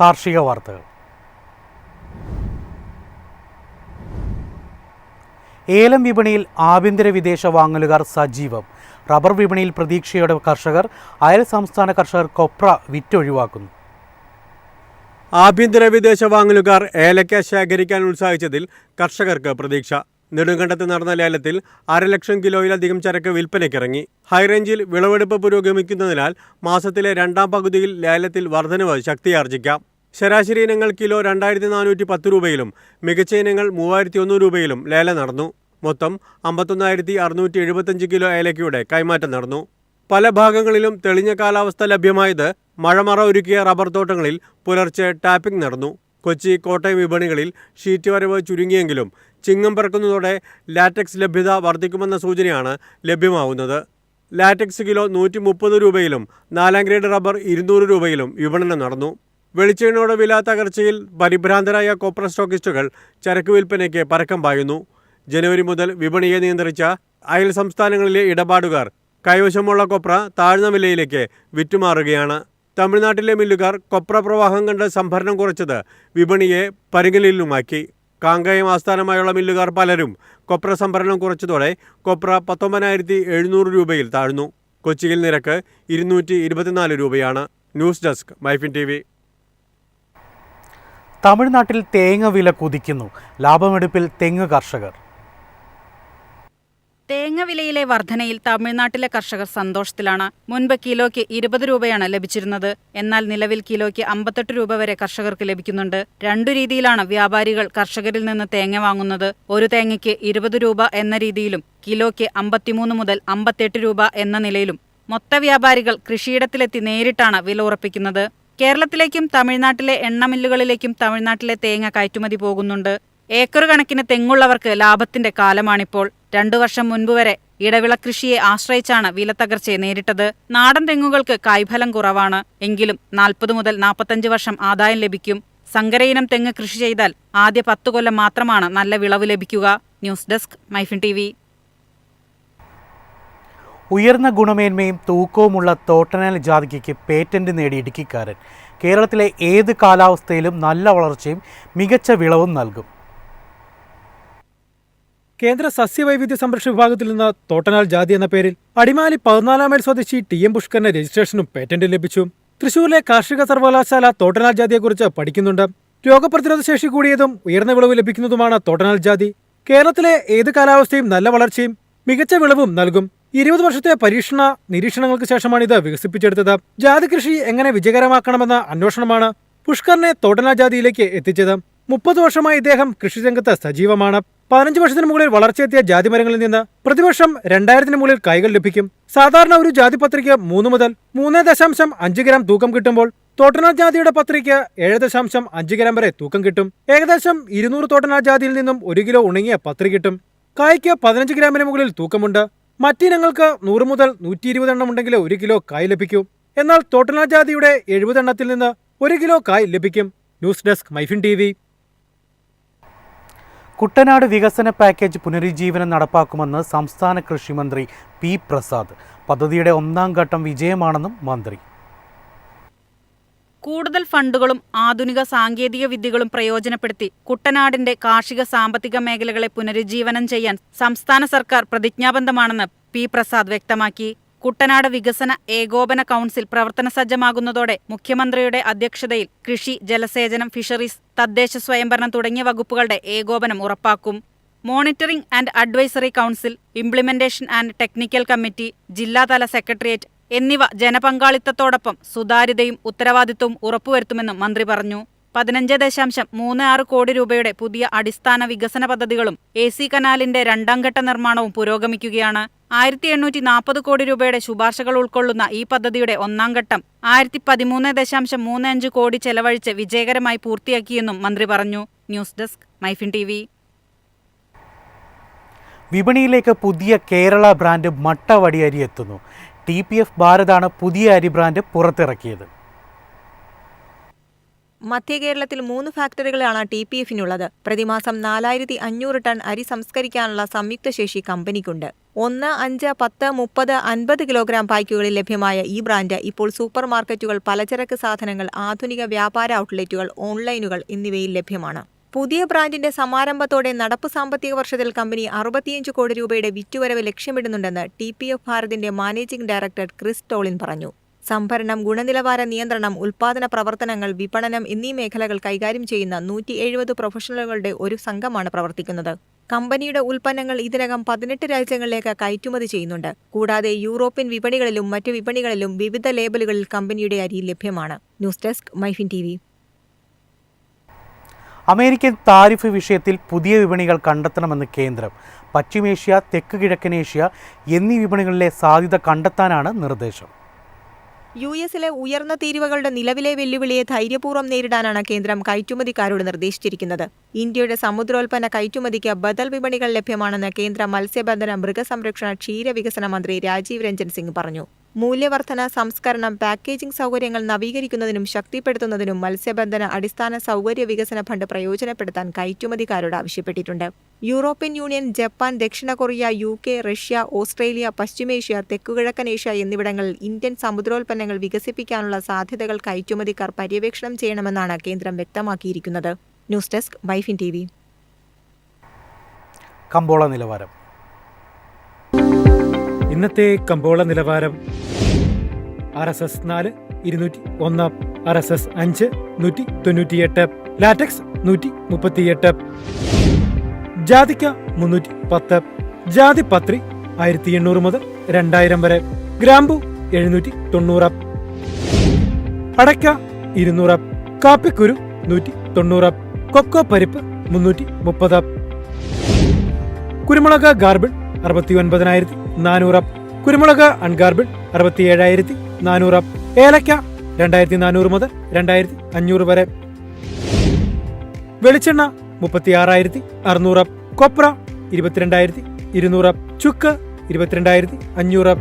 കാർഷിക വാർത്തകൾ. ഏലം വിപണിയിൽ ആഭ്യന്തര വിദേശ വാങ്ങലുകാർ സജീവം. റബ്ബർ വിപണിയിൽ പ്രതീക്ഷയോടെ കർഷകർ. അയൽ സംസ്ഥാന കർഷകർ കൊപ്ര വിറ്റൊഴിവാക്കുന്നു. ആഭ്യന്തര വിദേശ വാങ്ങലുകാർ ഏലക്ക ശേഖരിക്കാൻ ഉത്സാഹിച്ചതിൽ കർഷകർക്ക് പ്രതീക്ഷ. നെടുങ്കണ്ടത്ത് നടന്ന ലേലത്തിൽ 1,00,000 കിലോയിലധികം ചരക്ക് വിൽപ്പനയ്ക്കിറങ്ങി. ഹൈറേഞ്ചിൽ വിളവെടുപ്പ് പുരോഗമിക്കുന്നതിനാൽ മാസത്തിലെ രണ്ടാം പകുതിയിൽ ലേലത്തിൽ വർധനവ് ശക്തിയാർജിക്കാം. ശരാശരി ഇനങ്ങൾ കിലോ 2,410 രൂപയിലും മികച്ച ഇനങ്ങൾ 3,001 രൂപയിലും ലേലം നടന്നു. മൊത്തം 51,675 കിലോ ഏലക്കയുടെ കൈമാറ്റം നടന്നു. പല ഭാഗങ്ങളിലും തെളിഞ്ഞ കാലാവസ്ഥ ലഭ്യമായത് മഴമറ ഒരുക്കിയ റബ്ബർ തോട്ടങ്ങളിൽ പുലർച്ചെ ടാപ്പിംഗ് നടന്നു. കൊച്ചി, കോട്ടയം വിപണികളിൽ ഷീറ്റ് വരവ് ചുരുങ്ങിയെങ്കിലും ചിങ്ങം പിറക്കുന്നതോടെ ലാറ്റക്സ് ലഭ്യത വർദ്ധിക്കുമെന്ന സൂചനയാണ് ലഭ്യമാവുന്നത്. ലാറ്റക്സ് കിലോ 130 രൂപയിലും 4ാം ഗ്രേഡ് റബ്ബർ 200 രൂപയിലും വിപണനം നടന്നു. വെളിച്ചെണ്ണയുടെ വില തകർച്ചയിൽ പരിഭ്രാന്തരായ കൊപ്ര സ്റ്റോക്കിസ്റ്റുകൾ ചരക്ക് വിൽപ്പനയ്ക്ക് പരക്കം പായുന്നു. ജനുവരി മുതൽ വിപണിയെ നിയന്ത്രിച്ച അയൽ സംസ്ഥാനങ്ങളിലെ ഇടപാടുകാർ കൈവശമുള്ള കൊപ്ര താഴ്ന്ന വിലയിലേക്ക് വിറ്റുമാറുകയാണ്. തമിഴ്നാട്ടിലെ മില്ലുകാർ കൊപ്ര പ്രവാഹം കണ്ട് സംഭരണം കുറച്ചത് വിപണിയെ പരിഗണനയിലുമാക്കി. കാങ്കയം ആസ്ഥാനമായുള്ള മില്ലുകാർ പലരും കൊപ്ര സംഭരണം കുറച്ചതോടെ കൊപ്ര 19,700 രൂപയിൽ താഴ്ന്നു. കൊച്ചിയിൽ നിരക്ക് 224 രൂപയാണ്. News desk MyFin TV. തമിഴ്നാട്ടിൽ തേങ്ങ വില കുതിക്കുന്നു. ലാഭമെടുപ്പിൽ തെങ്ങ് കർഷകർ. തേങ്ങ വിലയിലെ വർധനയിൽ തമിഴ്നാട്ടിലെ കർഷകർ സന്തോഷത്തിലാണ്. മുൻപ് കിലോയ്ക്ക് 20 രൂപയാണ് ലഭിച്ചിരുന്നത്. എന്നാൽ നിലവിൽ കിലോയ്ക്ക് 58 രൂപ വരെ കർഷകർക്ക് ലഭിക്കുന്നുണ്ട്. രണ്ടു രീതിയിലാണ് വ്യാപാരികൾ കർഷകരിൽ നിന്ന് തേങ്ങ വാങ്ങുന്നത്. ഒരു തേങ്ങയ്ക്ക് 20 രൂപ എന്ന രീതിയിലും കിലോയ്ക്ക് 53 മുതൽ 58 രൂപ എന്ന നിലയിലും മൊത്ത വ്യാപാരികൾ കൃഷിയിടത്തിലെത്തി നേരിട്ടാണ് വില ഉറപ്പിക്കുന്നത്. കേരളത്തിലേക്കും തമിഴ്നാട്ടിലെ എണ്ണമില്ലുകളിലേക്കും തമിഴ്നാട്ടിലെ തേങ്ങ കയറ്റുമതി പോകുന്നുണ്ട്. ഏക്കർ കണക്കിന് തെങ്ങുള്ളവർക്ക് ലാഭത്തിന്റെ കാലമാണിപ്പോൾ. 2 വർഷം മുൻപ് വരെ ഇടവിള കൃഷിയെ ആശ്രയിച്ചാണ് വിലത്തകർച്ചയെ നേരിട്ടത്. നാടൻ തെങ്ങുകൾക്ക് കായ്ഫലം കുറവാണ്. എങ്കിലും 40 മുതൽ 45 വർഷം ആദായം ലഭിക്കും. സങ്കരയിനം തെങ്ങ് കൃഷി ചെയ്താൽ ആദ്യ 10 കൊല്ലം മാത്രമാണ് നല്ല വിളവ് ലഭിക്കുക. News desk MyFin TV. ഉയർന്ന ഗുണമേന്മയും തൂക്കവുമുള്ള തോട്ടനാൽ ജാതിക്കയ്ക്ക് പേറ്റന്റ് നേടി ഇടുക്കിക്കാരൻ. കേരളത്തിലെ ഏത് കാലാവസ്ഥയിലും നല്ല വളർച്ചയും മികച്ച വിളവും നൽകും. കേന്ദ്ര സസ്യവൈവിധ്യ സംരക്ഷണ വിഭാഗത്തിൽ നിന്ന് തോട്ടനാൽ ജാതി എന്ന പേരിൽ അടിമാലി 14 മൈൽ സ്വദേശി TM പുഷ്കറിന് രജിസ്ട്രേഷനും പേറ്റന്റും ലഭിച്ചു. തൃശൂരിലെ കാർഷിക സർവകലാശാല തോട്ടനാൽ ജാതിയെക്കുറിച്ച് പഠിക്കുന്നുണ്ട്. രോഗപ്രതിരോധ ശേഷി കൂടിയതും ഉയർന്ന വിളവ് ലഭിക്കുന്നതുമാണ് തോട്ടനാൽ ജാതി. കേരളത്തിലെ ഏത് കാലാവസ്ഥയും നല്ല വളർച്ചയും മികച്ച വിളവും നൽകും. 20 വർഷത്തെ പരീക്ഷണ നിരീക്ഷണങ്ങൾക്ക് ശേഷമാണ് ഇത് വികസിപ്പിച്ചെടുത്തത്. ജാതി കൃഷി എങ്ങനെ വിജയകരമാക്കണമെന്ന അന്വേഷണമാണ് പുഷ്കറിനെ തോട്ടനാൽ ജാതിയിലേക്ക് എത്തിച്ചത്. 30 വർഷമായി ഇദ്ദേഹം കൃഷിരംഗത്ത് സജീവമാണ്. 15 വർഷത്തിന് മുകളിൽ വളർച്ചയെത്തിയ ജാതിമരങ്ങളിൽ നിന്ന് പ്രതിവർഷം 2000-ന് മുകളിൽ കായ്കൾ ലഭിക്കും. സാധാരണ ഒരു ജാതി പത്രിക്ക് 3 മുതൽ 3.5 ഗ്രാം തൂക്കം കിട്ടുമ്പോൾ തോട്ടനാൽ ജാതിയുടെ പത്രിക്ക് 7.5 ഗ്രാം വരെ തൂക്കം കിട്ടും. ഏകദേശം 200 തോട്ടനാൽ ജാതിയിൽ നിന്നും 1 കിലോ ഉണങ്ങിയ പത്രി കിട്ടും. കായ്ക്ക് 15 ഗ്രാമിന് മുകളിൽ തൂക്കമുണ്ട്. മറ്റിനങ്ങൾക്ക് 100 മുതൽ 120 എണ്ണം ഉണ്ടെങ്കിൽ 1 കിലോ കായ് ലഭിക്കും. എന്നാൽ തോട്ടനാൽ ജാതിയുടെ 70 എണ്ണത്തിൽ നിന്ന് 1 കിലോ കായ് ലഭിക്കും. News desk MyFin TV. Kuttanad വികസന പാക്കേജ് പുനരുജ്ജീവനം നടപ്പാക്കുമെന്ന് സംസ്ഥാന കൃഷിമന്ത്രി P. പ്രസാദ്. പദ്ധതിയുടെ 1ാം ഘട്ടം വിജയമാണെന്നും മന്ത്രി. കൂടുതൽ ഫണ്ടുകളും ആധുനിക സാങ്കേതിക വിദ്യകളും പ്രയോജനപ്പെടുത്തി കുട്ടനാടിന്റെ കാർഷിക സാമ്പത്തിക മേഖലകളെ പുനരുജ്ജീവനം ചെയ്യാൻ സംസ്ഥാന സർക്കാർ പ്രതിജ്ഞാബദ്ധമാണെന്ന് P. പ്രസാദ് വ്യക്തമാക്കി. കുട്ടനാട് വികസന ഏകോപന കൗൺസിൽ പ്രവർത്തന സജ്ജമാകുന്നതോടെ മുഖ്യമന്ത്രിയുടെ അധ്യക്ഷതയിൽ കൃഷി, ജലസേചനം, ഫിഷറീസ്, തദ്ദേശ സ്വയംഭരണം തുടങ്ങിയ വകുപ്പുകളുടെ ഏകോപനം ഉറപ്പാക്കും. Monitoring and advisory council, implementation and technical committee, ജില്ലാതല സെക്രട്ടേറിയറ്റ് എന്നിവ ജനപങ്കാളിത്തത്തോടൊപ്പം സുതാര്യതയും ഉത്തരവാദിത്വവും ഉറപ്പുവരുത്തുമെന്നും മന്ത്രി പറഞ്ഞു. 15.36 കോടി രൂപയുടെ പുതിയ അടിസ്ഥാന വികസന പദ്ധതികളും AC കനാലിന്റെ 2ാം ഘട്ട നിർമ്മാണവും പുരോഗമിക്കുകയാണ്. 1840 കോടി രൂപയുടെ ശുപാർശകൾ ഉൾക്കൊള്ളുന്ന ഈ പദ്ധതിയുടെ 1ാം ഘട്ടം 1013.35 കോടി ചെലവഴിച്ച് വിജയകരമായി പൂർത്തിയാക്കിയെന്നും മന്ത്രി പറഞ്ഞു. News desk MyFin TV. വിപണിയിലേക്ക് പുതിയ കേരള ബ്രാൻഡ് മട്ടവടി അരി എത്തുന്നു. TPF ഭാരതാണ് പുതിയ അരി ബ്രാൻഡ് പുറത്തിറക്കിയത്. മധ്യ കേരളത്തിൽ 3 ഫാക്ടറികളാണ് TPFനുള്ളത്. പ്രതിമാസം 4500 ടൺ അരി സംസ്കരിക്കാനുള്ള സംയുക്ത ശേഷി കമ്പനിക്കുണ്ട്. 1, 5, 10, 30, 50 കിലോഗ്രാം പായ്ക്കുകളിൽ ലഭ്യമായ ഈ ബ്രാൻഡ് ഇപ്പോൾ സൂപ്പർ മാർക്കറ്റുകൾ, പലചരക്ക് സാധനങ്ങൾ, ആധുനിക വ്യാപാര ഔട്ട്ലെറ്റുകൾ, ഓൺലൈനുകൾ എന്നിവയിൽ ലഭ്യമാണ്. പുതിയ ബ്രാൻഡിന്റെ സമാരംഭത്തോടെ നടപ്പ് സാമ്പത്തിക വർഷത്തിൽ കമ്പനി 65 കോടി രൂപയുടെ വിറ്റുവരവ് ലക്ഷ്യമിടുന്നുണ്ടെന്ന് TPF ഭാരതിന്റെ മാനേജിംഗ് ഡയറക്ടർ ക്രിസ് ടോളിൻ പറഞ്ഞു. സംഭരണം, ഗുണനിലവാര നിയന്ത്രണം, ഉൽപ്പാദന പ്രവർത്തനങ്ങൾ, വിപണനം എന്നീ മേഖലകൾ കൈകാര്യം ചെയ്യുന്ന 170 പ്രൊഫഷണലുകളുടെ ഒരു സംഘമാണ് പ്രവർത്തിക്കുന്നത്. കമ്പനിയുടെ ഉൽപ്പന്നങ്ങൾ ഇതിനകം 18 രാജ്യങ്ങളിലേക്ക് കയറ്റുമതി ചെയ്യുന്നുണ്ട്. കൂടാതെ യൂറോപ്യൻ വിപണികളിലും മറ്റു വിപണികളിലും വിവിധ ലേബലുകളിൽ കമ്പനിയുടെ അരി ലഭ്യമാണ്. News desk MyFin TV. American tariff വിഷയത്തിൽ പുതിയ വിപണികൾ കണ്ടെത്തണമെന്ന് കേന്ദ്രം. പശ്ചിമേഷ്യ, തെക്ക് കിഴക്കൻ ഏഷ്യ എന്നീ വിപണികളിലെ സാധ്യത കണ്ടെത്താനാണ് നിർദ്ദേശം. US-ലെ ഉയർന്ന തീരുവകളുടെ നിലവിലെ വെല്ലുവിളിയെ ധൈര്യപൂർവ്വം നേരിടാനാണ് കേന്ദ്രം കയറ്റുമതിക്കാരോട് നിർദ്ദേശിച്ചിരിക്കുന്നത്. ഇന്ത്യയുടെ സമുദ്രോൽപ്പന്ന കയറ്റുമതിക്ക് ബദൽ വിപണികൾ ലഭ്യമാണെന്ന് കേന്ദ്ര മത്സ്യബന്ധന, മൃഗസംരക്ഷണ, ക്ഷീരവികസന മന്ത്രി രാജീവ് രഞ്ജൻ സിംഗ് പറഞ്ഞു. മൂല്യവർധന, സംസ്കരണം, പാക്കേജിംഗ് സൗകര്യങ്ങൾ നവീകരിക്കുന്നതിനും ശക്തിപ്പെടുത്തുന്നതിനും മത്സ്യബന്ധന അടിസ്ഥാന സൗകര്യ വികസന ഫണ്ട് പ്രയോജനപ്പെടുത്താൻ കയറ്റുമതിക്കാരോട് ആവശ്യപ്പെട്ടിട്ടുണ്ട്. യൂറോപ്യൻ യൂണിയൻ, ജപ്പാൻ, ദക്ഷിണ കൊറിയ, UK, റഷ്യ, ഓസ്ട്രേലിയ, പശ്ചിമേഷ്യ, തെക്കുകിഴക്കൻ ഏഷ്യ എന്നിവിടങ്ങളിൽ ഇന്ത്യൻ സമുദ്രോൽപ്പന്നങ്ങൾ വികസിപ്പിക്കാനുള്ള സാധ്യതകൾ കയറ്റുമതിക്കാർ പര്യവേക്ഷണം ചെയ്യണമെന്നാണ് കേന്ദ്രം വ്യക്തമാക്കിയിരിക്കുന്നത്. News desk MyFin TV. കമ്പോള നിലവാരം. ഇന്നത്തെ കമ്പോള നിലവാരം: RSS 4 201, RSS 5 198, ലാറ്റക്സ് 138, ജാതിക്ക 310, ജാതിപത്രി 1800 മുതൽ 2000 വരെ, ഗ്രാമ്പു 790, അടയ്ക്ക 200, കാപ്പിക്കുരു 190, കൊക്കോ പരിപ്പ് 330, കുരുമുളക് ഗാർബിൾ 69,400, കുരുമുളക് അൺഗാർബിൾ 67,400, ഏലക്ക 2,400 മുതൽ 2,500 വരെ, വെളിച്ചെണ്ണ 36,600, കൊപ്ര 22,200, ചുക്ക് 22,500.